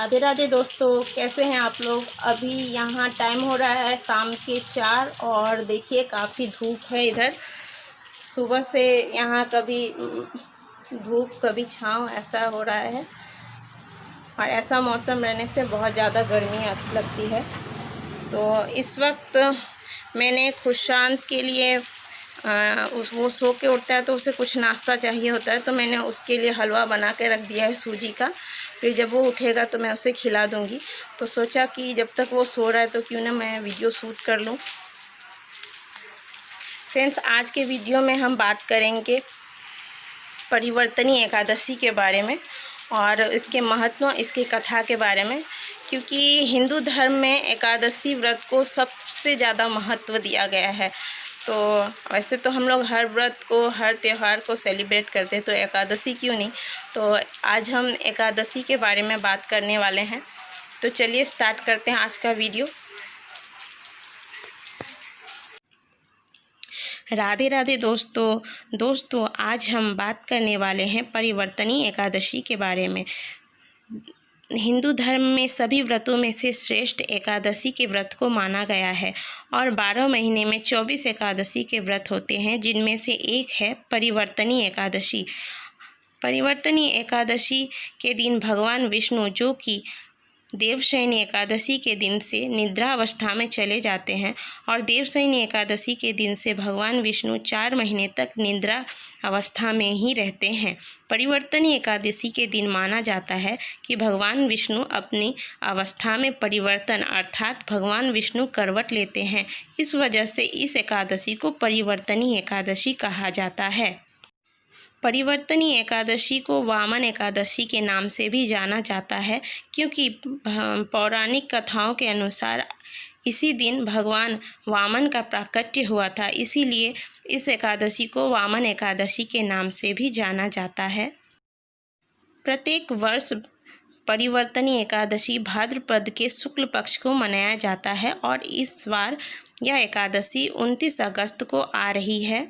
राधे राधे दोस्तों, कैसे हैं आप लोग। अभी यहाँ टाइम हो रहा है शाम के 4 और देखिए काफ़ी धूप है इधर। सुबह से यहाँ कभी धूप कभी छाँव ऐसा हो रहा है और ऐसा मौसम रहने से बहुत ज़्यादा गर्मी लगती है। तो इस वक्त मैंने खुशांत के लिए वो सो के उठता है तो उसे कुछ नाश्ता चाहिए होता है, तो मैंने उसके लिए हलवा बना के रख दिया है सूजी का। फिर जब वो उठेगा तो मैं उसे खिला दूँगी। तो सोचा कि जब तक वो सो रहा है तो क्यों ना मैं वीडियो शूट कर लूँ। फ्रेंड्स, आज के वीडियो में हम बात करेंगे परिवर्तनी एकादशी के बारे में और इसके महत्व, इसकी कथा के बारे में, क्योंकि हिंदू धर्म में एकादशी व्रत को सबसे ज़्यादा महत्व दिया गया है। तो वैसे तो हम लोग हर व्रत को, हर त्यौहार को सेलिब्रेट करते हैं, तो एकादशी क्यों नहीं। तो आज हम एकादशी के बारे में बात करने वाले हैं। तो चलिए स्टार्ट करते हैं आज का वीडियो। राधे राधे दोस्तों, आज हम बात करने वाले हैं परिवर्तनी एकादशी के बारे में। हिंदू धर्म में सभी व्रतों में से श्रेष्ठ एकादशी के व्रत को माना गया है और 12 महीने में 24 एकादशी के व्रत होते हैं, जिनमें से एक है परिवर्तनी एकादशी। परिवर्तनी एकादशी के दिन भगवान विष्णु, जो कि देवशयनी एकादशी के दिन से निद्रा अवस्था में चले जाते हैं और देवशयनी एकादशी के दिन से भगवान विष्णु 4 महीने तक निद्रा अवस्था में ही रहते हैं। परिवर्तनी एकादशी के दिन माना जाता है कि भगवान विष्णु अपनी अवस्था में परिवर्तन अर्थात भगवान विष्णु करवट लेते हैं। इस वजह से इस एकादशी को परिवर्तनी एकादशी कहा जाता है। परिवर्तनी एकादशी को वामन एकादशी के नाम से भी जाना जाता है, क्योंकि पौराणिक कथाओं के अनुसार इसी दिन भगवान वामन का प्राकट्य हुआ था। इसीलिए इस एकादशी को वामन एकादशी के नाम से भी जाना जाता है। प्रत्येक वर्ष परिवर्तनी एकादशी भाद्रपद के शुक्ल पक्ष को मनाया जाता है और इस बार यह एकादशी 29 अगस्त को आ रही है।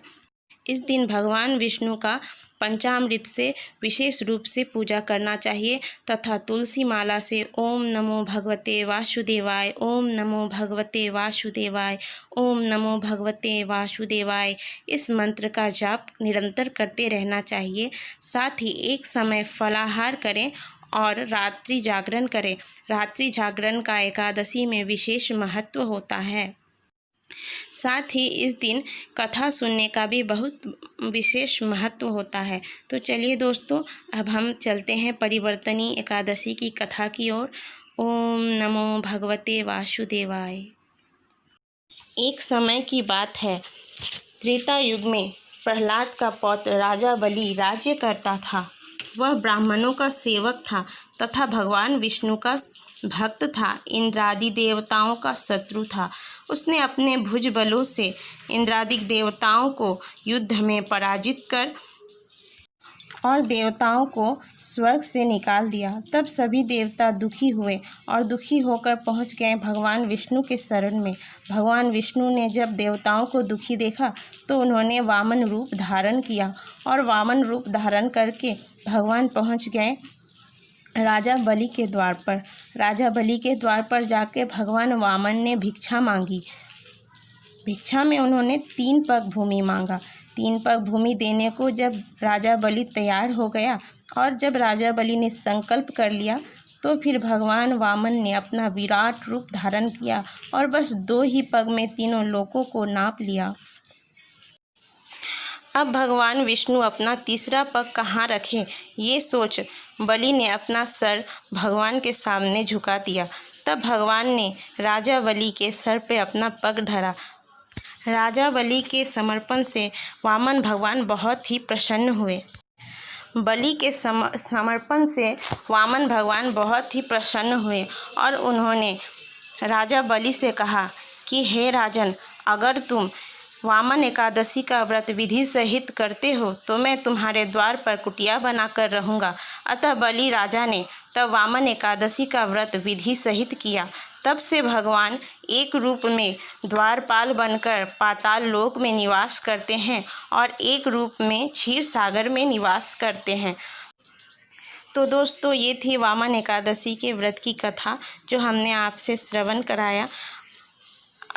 इस दिन भगवान विष्णु का पंचामृत से विशेष रूप से पूजा करना चाहिए तथा तुलसी माला से ओम नमो भगवते वासुदेवाय, ओम नमो भगवते वासुदेवाय, ओम नमो भगवते वासुदेवाय इस मंत्र का जाप निरंतर करते रहना चाहिए। साथ ही एक समय फलाहार करें और रात्रि जागरण करें। रात्रि जागरण का एकादशी में विशेष महत्व होता है। साथ ही इस दिन कथा सुनने का भी बहुत विशेष महत्व होता है। तो चलिए दोस्तों, अब हम चलते हैं परिवर्तनी एकादशी की कथा की ओर। ओम नमो भगवते वासुदेवाय। एक समय की बात है, त्रेता युग में प्रहलाद का पौत्र राजा बलि राज्य करता था। वह ब्राह्मणों का सेवक था तथा भगवान विष्णु का भक्त था। इंद्रादि देवताओं का शत्रु था। उसने अपने भुज बलों से इंद्रादिक देवताओं को युद्ध में पराजित कर और देवताओं को स्वर्ग से निकाल दिया। तब सभी देवता दुखी हुए और दुखी होकर पहुंच गए भगवान विष्णु के शरण में। भगवान विष्णु ने जब देवताओं को दुखी देखा तो उन्होंने वामन रूप धारण किया और वामन रूप धारण करके भगवान पहुंच गए राजा बलि के द्वार पर। राजा बलि के द्वार पर जाके भगवान वामन ने भिक्षा मांगी। भिक्षा में उन्होंने 3 पग भूमि मांगा। 3 पग भूमि देने को जब राजा बलि तैयार हो गया और जब राजा बलि ने संकल्प कर लिया तो फिर भगवान वामन ने अपना विराट रूप धारण किया और बस 2 ही पग में तीनों लोकों को नाप लिया। अब भगवान विष्णु अपना तीसरा पग कहाँ रखें, ये सोच बलि ने अपना सर भगवान के सामने झुका दिया। तब भगवान ने राजा बलि के सर पे अपना पग धरा। राजा बलि के समर्पण से वामन भगवान बहुत ही प्रसन्न हुए। बलि के समर्पण से वामन भगवान बहुत ही प्रसन्न हुए और उन्होंने राजा बलि से कहा कि हे राजन, अगर तुम वामन एकादशी का व्रत विधि सहित करते हो तो मैं तुम्हारे द्वार पर कुटिया बनाकर रहूँगा। अतः बलि राजा ने तब वामन एकादशी का व्रत विधि सहित किया। तब से भगवान एक रूप में द्वारपाल बनकर पाताल लोक में निवास करते हैं और एक रूप में क्षीर सागर में निवास करते हैं। तो दोस्तों ये थी वामन एकादशी के व्रत की कथा जो हमने आपसे श्रवण कराया।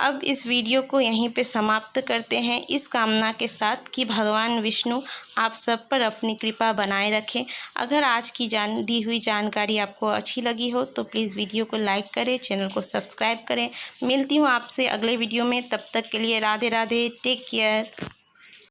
अब इस वीडियो को यहीं पे समाप्त करते हैं, इस कामना के साथ कि भगवान विष्णु आप सब पर अपनी कृपा बनाए रखें। अगर आज की दी हुई जानकारी आपको अच्छी लगी हो तो प्लीज़ वीडियो को लाइक करें, चैनल को सब्सक्राइब करें। मिलती हूँ आपसे अगले वीडियो में, तब तक के लिए राधे राधे, टेक केयर।